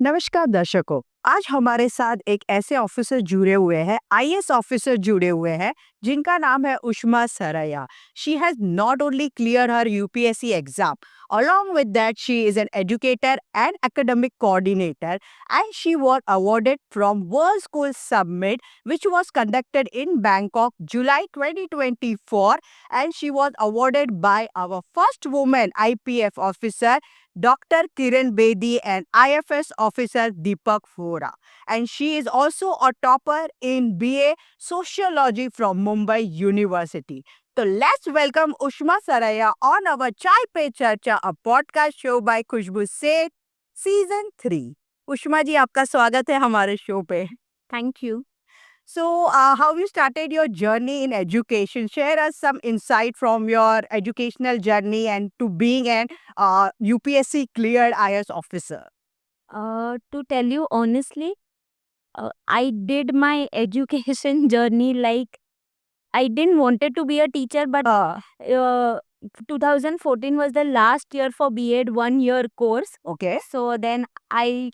नमस्कार दर्शकों। आज हमारे साथ एक ऐसे ऑफिसर जुड़े हुए हैं, आईएएस ऑफिसर जुड़े हुए हैं, जिनका नाम है उष्मा Saraiya. She has not only clear her UPSC exam, along with that she is an educator and academic coordinator, and she was awarded from World School Summit, which was conducted in Bangkok July 2024, and she was awarded by our first woman IPF officer Dr. Kiran Bedi and IFS officer Deepak Vora. And she is also a topper in BA Sociology from Mumbai University. So let's welcome Ushma Saraya on our Chai Pe Charcha, a podcast show by Khushbu Seth, Season 3. उष्मा जी, आपका स्वागत है हमारे show पे। Thank you. So, how you started your journey in education? Share us some insight from your educational journey and to being an UPSC cleared IAS officer. To tell you honestly, I did my education journey like I didn't wanted to be a teacher, but uh, 2014 was the last year for B.Ed 1 year course. Okay. So then I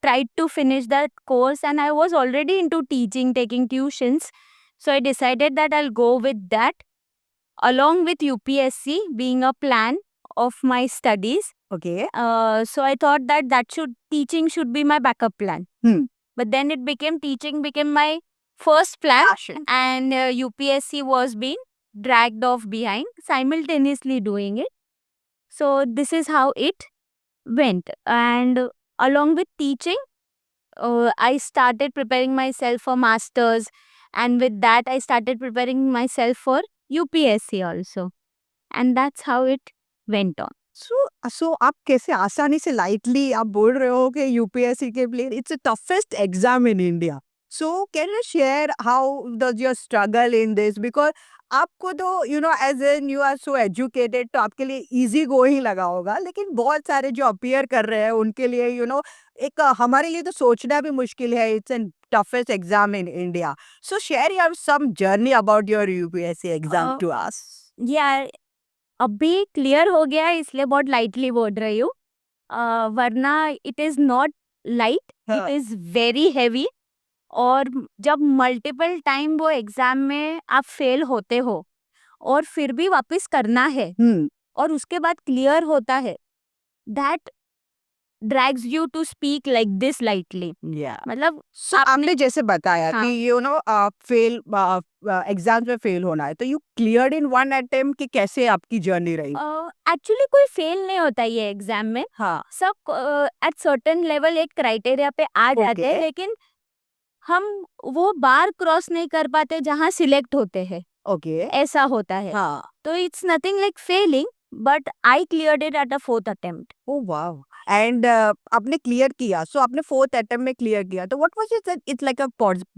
tried to finish that course, and I was already into teaching, taking tuitions. So I decided that I'll go with that along with UPSC being a plan of my studies. Okay. So I thought that teaching should be my backup plan. But then it became teaching became my first plan, Passion. and UPSC was being dragged off behind, simultaneously doing it. So this is how it went. And along with teaching, I started preparing myself for masters, and with that I started preparing myself for UPSC also. And that's how it went on. So आप कैसे आसानी से lightly आप बोल रहे हो कि UPSC के लिए it's a toughest exam in India. So can you share how does your struggle in this? Because आपको तो as an you are so educated, तो आपके लिए इजी गोइंग लगा होगा, लेकिन बहुत सारे जो अपियर कर रहे हैं उनके लिए एक हमारे लिए तो सोचना भी मुश्किल है. It's an toughest exam in India. So share your some journey about your UPSC exam Uh, to us. Yeah, अभी क्लियर हो गया है, इसलिए बहुत लाइटली बोल रही हूँ. वरना it is not light, it is very heavy. और जब मल्टीपल टाइम वो एग्जाम में आप फेल होते हो और फिर भी वापस करना है और उसके बाद क्लियर होता है, that drags you to speak like this lightly. Yeah. मतलब So, आपने जैसे बताया हाँ. कि फेल एग्जाम्स में फेल होना है, तो you cleared in one attempt कि कैसे आपकी जर्नी रही? एक्चुअली कोई फेल नहीं होता ये एग्जाम में. हाँ. सब एट सर्टेन लेवल एक क्राइटेरिया पे आ जाते हैं, लेकिन हम वो बार क्रॉस नहीं कर पाते जहाँ सिलेक्ट होते हैं. ओके. ऐसा होता है. हाँ. तो it's nothing like failing, but I cleared it at a 4th attempt. Oh wow. And आपने क्लियर किया, सो आपने फोर्थ अटेम्प्ट में क्लियर किया, तो what was it? It's like a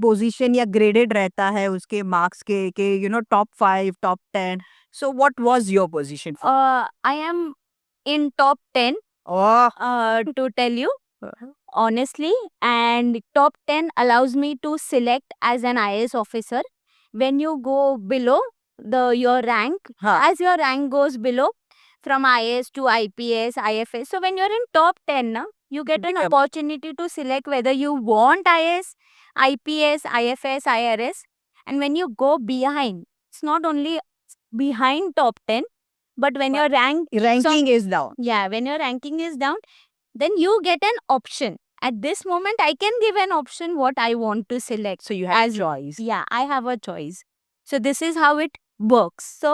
position या ग्रेडेड रहता है उसके मार्क्स के top 5, top 10. So what was your position? I am in top 10 oh. to tell you honestly, and top 10 allows me to select as an IAS officer. When you go below your rank, हाँ. as your rank goes below from IAS to IPS, IFS, so when you're in top 10 now, you get an Yeah. opportunity to select whether you want IAS, IPS, IFS, IRS. And when you go behind, it's not only behind top 10, but when your ranking is down. when your ranking is down, then you get an option. At this moment, I can give an option what I want to select. So you have choice. Yeah, I have a choice. So this is how it works. So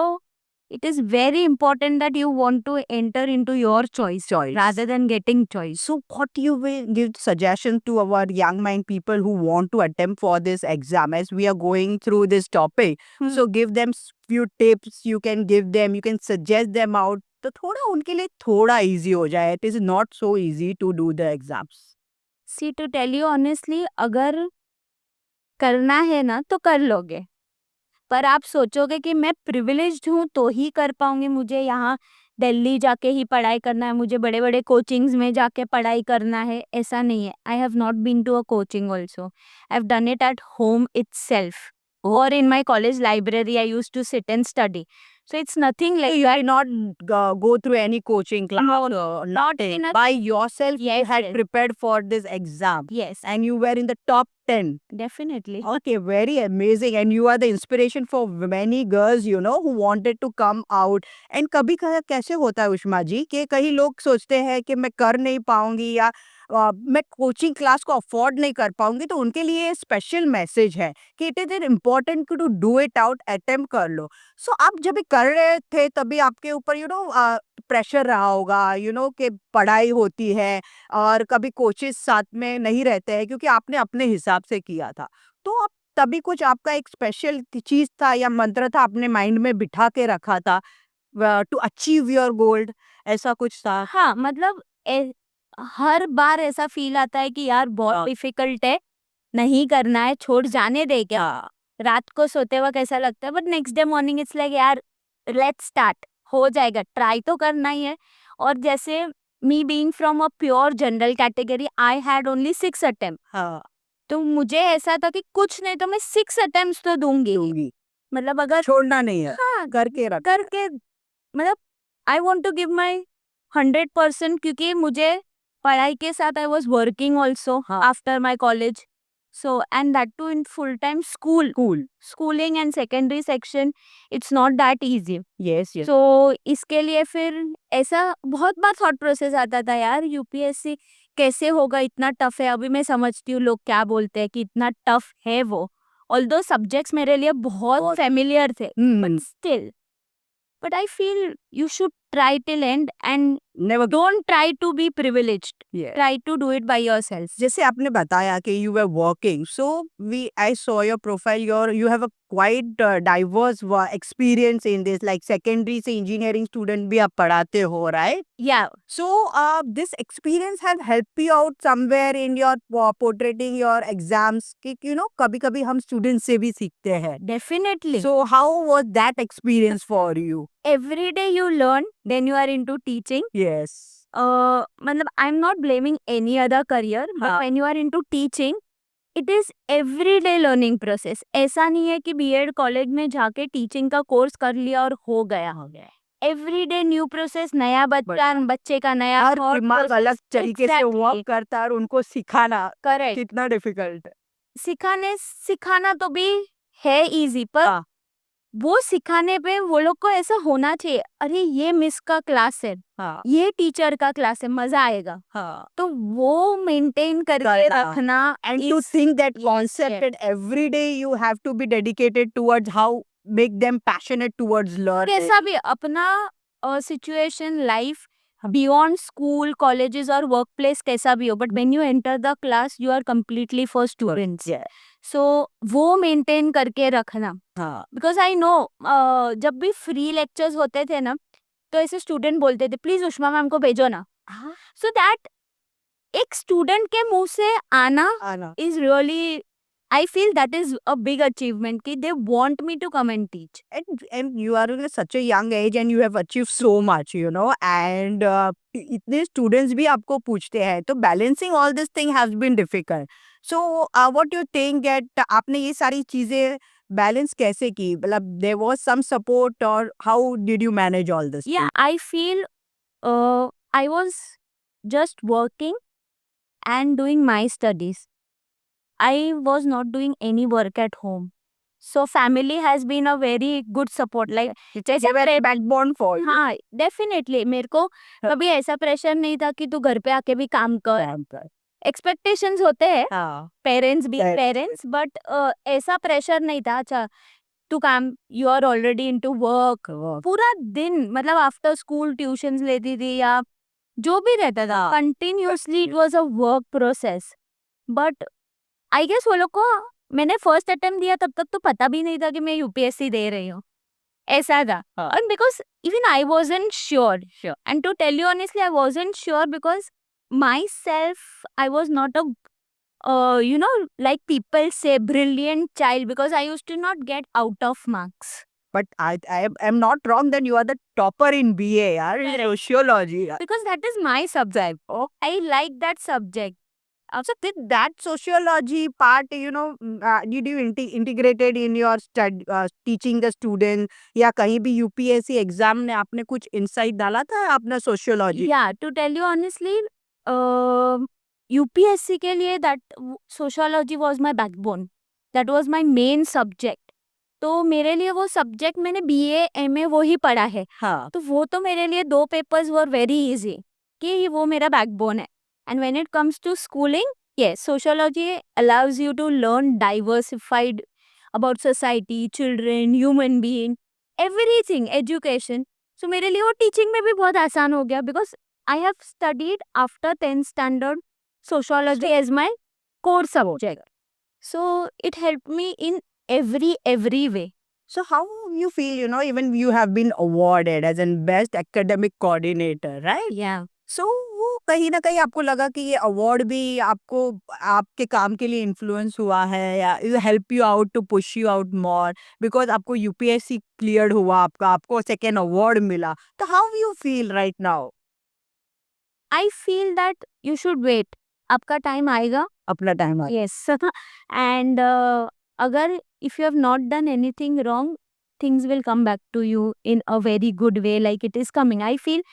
it is very important that you want to enter into your choice rather than getting choice. So what you will give suggestion to our young mind people who want to attempt for this exam as we are going through this topic? So give them few tips you can give them, you can suggest them out, तो थोड़ा उनके लिए थोड़ा easy हो जाए. It is not so easy to do the exams. See, to tell you honestly, अगर करना है ना तो कर लोगे, पर आप सोचोगे कि मैं प्रिविलेज्ड हूँ तो ही कर पाऊंगी, मुझे यहाँ दिल्ली जाके ही पढ़ाई करना है, मुझे बड़े बड़े कोचिंग्स में जाके पढ़ाई करना है, ऐसा नहीं है. I have not been to a coaching also. I have done it at home itself. or in my college library, I used to sit and study. So it's nothing like You did not go through any coaching class. No, Not not in a- by yourself. You Yes, had yes. prepared for this exam, Yes, and you were in the top 10. definitely. Okay, very amazing. And you are the inspiration for many girls, you know, who wanted to come out. And कभी कैसे होता है उष्मा जी कि कई लोग सोचते हैं कि मैं कर नहीं पाऊंगी या मैं कोचिंग क्लास को अफोर्ड नहीं कर पाऊंगी, तो उनके लिए स्पेशल मैसेज है कि it is important to do it out, attempt कर लो. सो आप जब ये कर रहे थे तभी आपके ऊपर प्रेशर रहा होगा, कि पढ़ाई होती है और कभी कोचेस साथ में नहीं रहते हैं क्योंकि आपने अपने हिसाब से किया था. तो आप तभी कुछ आपका एक स्पेशल चीज था या मंत्र था अपने माइंड में बिठा के रखा था टू अचीव योर गोल्ड, ऐसा कुछ था? हाँ, मतलब हर बार ऐसा फील आता है कि यार बहुत हाँ. डिफिकल्ट है, नहीं करना है, छोड़ जाने दे क्या. रात को सोते वक्त ऐसा लगता है, but next day morning it's like यार लेट्स स्टार्ट, हो जाएगा, ट्राई तो करना ही है. और जैसे me being from a pure general category, I had only 6 attempt. हाँ, तो मुझे ऐसा था कि कुछ नहीं तो मैं 6 अटेम्प्ट्स तो दूंगी. दूंगी, मतलब अगर छोड़ना नहीं है, हाँ करके रख. करके, मतलब I want to give my 100%, क्योंकि मुझे पढ़ाई के साथ आई वॉज वर्किंग ऑल्सो हाँ. After my college. So and that too in full time school, cool. Schooling and secondary section, it's not that easy. Yes, yes. So इसके लिए फिर ऐसा बहुत बार थॉट प्रोसेस आता था, यार यूपीएससी कैसे होगा, इतना टफ है. अभी मैं समझती हूँ लोग क्या बोलते हैं कि इतना टफ है वो, ऑल्दो सब्जेक्ट्स मेरे लिए बहुत फेमिलियर थे, but still, but I feel you should try till end and never. don't try to be privileged. Yeah. Try to do it by yourself. जैसे आपने बताया कि you were working, so I saw your profile. You have a quite diverse experience in this. Like secondary से engineering student भी आप पढ़ाते हो, right? Yeah, So this experience has helped you out somewhere in your portraying your exams. कि कभी-कभी हम students से भी सीखते हैं. definitely. So how was that experience for you? Every day you learn, then you are into teaching. Yes. मतलब I'm not blaming any other career, but हाँ. when you are into teaching, it is everyday learning process. ऐसा नहीं है कि BEd college में जाके teaching का course कर लिया और हो गया. एवरीडे न्यू प्रोसेस, नया बच्चे का नया हर thought दिमाग process. अलग तरीके से Exactly. वर्क करता है और उनको सिखाना Correct. कितना डिफिकल्ट है. सिखाना तो भी है इजी, पर हाँ. वो सिखाने पे वो लोग को ऐसा होना चाहिए, अरे ये मिस का क्लास है, हाँ. ये टीचर का क्लास है, मजा आएगा. हाँ. तो वो मेंटेन करके करना. रखना. And to is- think that Yes, concept yes. that every day you have to be dedicated towards how make them passionate towards learning. कैसा भी अपना situation life beyond school colleges और वर्क प्लेस कैसा भी हो, but when you enter the class you are completely for students. Yeah. So वो maintain करके रखना. हाँ. बिकॉज आई नो जब भी फ्री लेक्चर्स होते थे ना, तो ऐसे स्टूडेंट बोलते थे प्लीज उष्मा मैम को भेजो ना. सो दैट एक स्टूडेंट के मुंह से आना आना. is really, I feel that is a big achievement कि they want me to come and teach. And you are in such a young age and you have achieved so much, and इतने students भी आपको पूछते हैं, तो balancing all this thing has been difficult. So what do you think that आपने ये सारी चीजें balance कैसे की? मतलब there was some support or how did you manage all this? Yeah, I feel I was just working and doing my studies. I was not doing any work at home. So family has been a very good support. Like They were a backbone for you. हाँ, definitely मेरे को कभी ऐसा pressure नहीं था कि तू घर पे आके भी काम कर. काम कर. एक्सपेक्टेशंस होते हैं, हाँ. पेरेंट्स भी Yes. पेरेंट्स, बट ऐसा प्रेशर नहीं था. अच्छा तू काम, you are already into work. पूरा दिन मतलब आफ्टर स्कूल ट्यूशंस लेती थी या जो भी रहता था, हाँ. Continuously it was a work process. But I guess वो लोग को मैंने फर्स्ट अटेम्प्ट दिया तब तक तो पता भी नहीं था कि मैं यूपीएससी दे रही हूँ, ऐसा था. हाँ. And because even I wasn't sure. And to tell you honestly, I wasn't sure because myself, I was not a, like people say, brilliant child, because I used to not get out of marks. But I am not wrong that you are the topper in BA, yaar, in Correct. sociology. Because that is my subject. Oh. I like that subject. So did that sociology part, did you integrated in your teaching the student, या कहीं भी UPSC exam ने आपने कुछ insight डाला था अपना sociology? या to tell you honestly, UPSC के लिए that sociology was my backbone, that was my main subject. तो मेरे लिए वो सब्जेक्ट, मैंने बीए एमए वो ही पढ़ा है, हाँ. तो वो तो मेरे लिए 2 पेपर्स वर वेरी इजी कि वो मेरा बैकबोन है. And when it comes to schooling, yes, sociology allows you to learn diversified about society, children, human being, everything, education. So मेरे लिए वो टीचिंग में भी बहुत आसान हो गया because I have studied after 10th standard sociology as my core subject. So it helped me in every way. So how you feel, even you have been awarded as an best academic coordinator, right? Yeah. So वो कहीं ना कहीं आपको लगा कि ये award भी आपको आपके काम के लिए इन्फ्लुएंस हुआ है, या help you out to push you out more because आपको यूपीएससी क्लियर हुआ, आपको सेकेंड अवार्ड मिला, तो how you feel right now? I feel that you should wait. आपका टाइम आएगा. अपना टाइम आ Yes. And अगर if you have not done anything wrong, things will come back to you in a very good way, like it is coming. I feel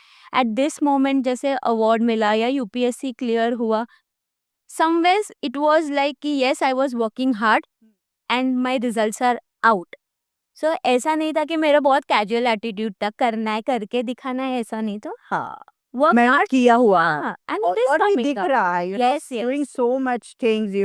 at this moment जैसे award मिला या UPSC clear हुआ, somewhere it was like कि yes, I was working hard and my results are out. So ऐसा नहीं था कि मेरा बहुत casual attitude था, करना है करके दिखाना है, ऐसा नहीं था. हाँ, Work मेहनत hard. किया हुआ हाँ, and और it is और भी coming दिख up. रहा है, Yes, yes. doing so much things,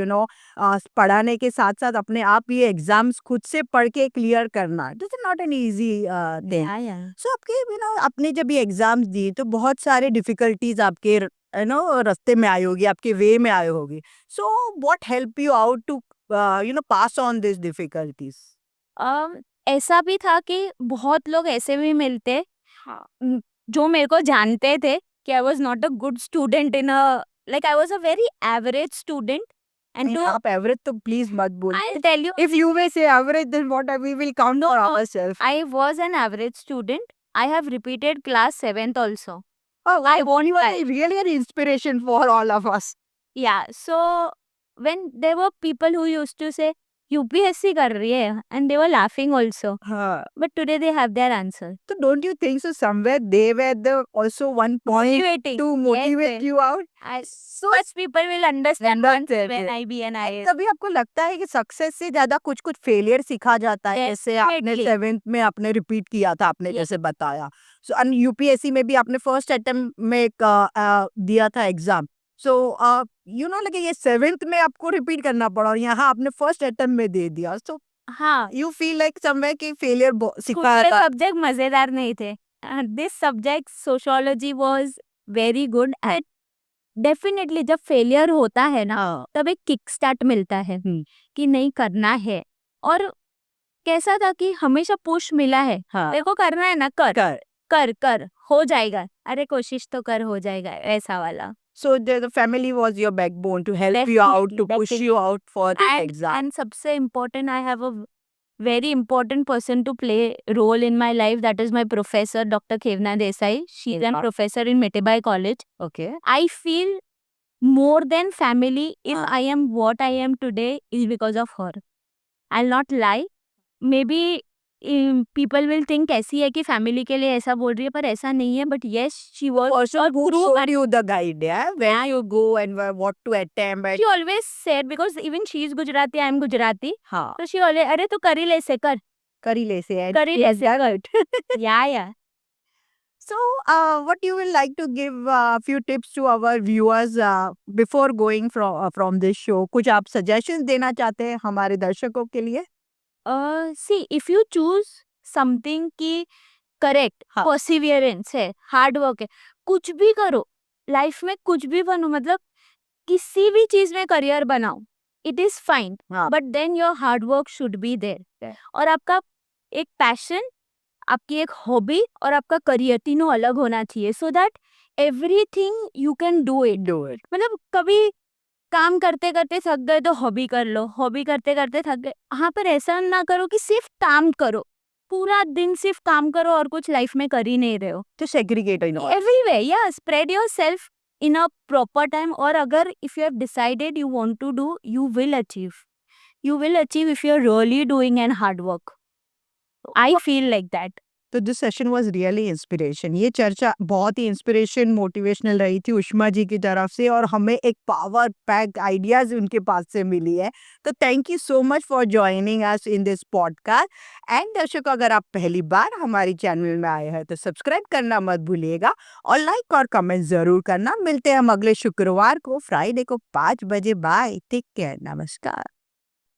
पढ़ाने के साथ साथ अपने आप ये एग्जाम्स खुद से पढ़ के क्लियर करना, this is not an easy thing. Yeah, yeah. सो आपके आपने जब ये एग्जाम्स दी तो बहुत सारे डिफिकल्टीज आपके रास्ते में आई होगी, आपके वे में आई होगी. So what help you out to pass on this difficulties? ऐसा भी था कि बहुत लोग ऐसे भी मिलते हाँ. जो मेरे को जानते थे कि I was not a good student in a, like I was a very average student. And to आप एवरेज तो प्लीज मत बोलिए. I tell you, If you may say average, then what we will count No, for no. ourselves. I was an average student. I have repeated class 7th also. Oh, I want you are really an inspiration for all of us. Yeah, so when there were people who used to say UPSC कर रही है, and they were laughing also. हाँ. But today they have their answer. So don't you think so? Somewhere they were the also one point Motivating. to motivate Yes, you out. so much people will understand Understand when it. I be an IAS. तभी आपको लगता है कि success से ज्यादा कुछ कुछ failure सिखा जाता है. जैसे आपने Definitely. 7th में आपने रिपीट किया था, आपने Yes. जैसे बताया. सो यूपीएससी में भी आपने फर्स्ट अटेम्प्ट में दिया था एग्जाम. सो लगे ये 7th में आपको रिपीट करना पड़ा और यहाँ आपने फर्स्ट अटेम्प्ट में दे दिया. सो हाँ, यू फील लाइक समवेयर कि फेलियर कुछ सिखाया था. सब्जेक्ट मजेदार नहीं थे. This subject sociology was very good. And definitely जब फेलियर होता है ना, हाँ. तब एक किक स्टार्ट मिलता है हम्म. कि नहीं करना है. और कैसा था कि हमेशा पुश मिला है, हाँ. देखो करना है ना, कर कर. कर कर हो जाएगा, अरे कोशिश तो कर, हो जाएगा, ऐसा वाला. So the family was your backbone to help you out, to push Definitely. you out for the and exam. and सबसे important, I have a very important person to play role in my life. That is my professor, Dr. Khevna Desai. She's a Yeah. professor in Metibai College. Okay. I feel more than family, if Ah. I am what I am today, is because of her. I'll not lie. Maybe people will think ऐसी है कि family के लिए ऐसा बोल रही है, पर ऐसा नहीं है. But yes, she was Also, a who true. showed you the guide, yeah? Where you go and what to attempt. She always said, because even she is Gujarati, I am Gujarati. हाँ. So she always, अरे तू कर ही ले से कर, कर ही ले से. कर ही ले से. Yeah. So, what you will like to give a few tips to our viewers before going from this show? कुछ आप suggestions देना चाहते हैं हमारे दर्शकों के लिए? See, if you choose something की करेक्ट, हाँ. परसिवियरेंस है, हार्ड वर्क है, कुछ भी करो लाइफ में, कुछ भी बनो, मतलब किसी भी चीज में करियर बनाओ, इट इज फाइन. हाँ. But then your hard work should be there. और आपका एक पैशन, आपकी एक हॉबी और आपका करियर, तीनों अलग होना चाहिए, so that everything you can do it. Do it. मतलब कभी काम करते करते थक गए तो हॉबी कर लो, हॉबी करते करते थक गए. हाँ, पर ऐसा ना करो कि सिर्फ काम करो, पूरा दिन सिर्फ काम करो और कुछ लाइफ में कर ही नहीं रहे हो. To segregate, I know. Everywhere, या spread yourself in a proper time, or agar if you have decided you want to do, you will achieve. You will achieve if you're really doing and hard work. I feel like that. तो this session was really inspiration. ये चर्चा बहुत ही inspiration motivational रही थी उष्मा जी की तरफ से, और हमें एक पावर पैक आइडियाज उनके पास से मिली है। तो thank you so much for joining us in this podcast. And दर्शकों, अगर आप पहली बार हमारी चैनल में आए हैं तो सब्सक्राइब करना मत भूलिएगा और लाइक और कमेंट जरूर करना। मिलते हैं हम अगले शुक्रवार को, फ्राइडे को 5 बजे। बाय, टेक केयर, नमस्कार।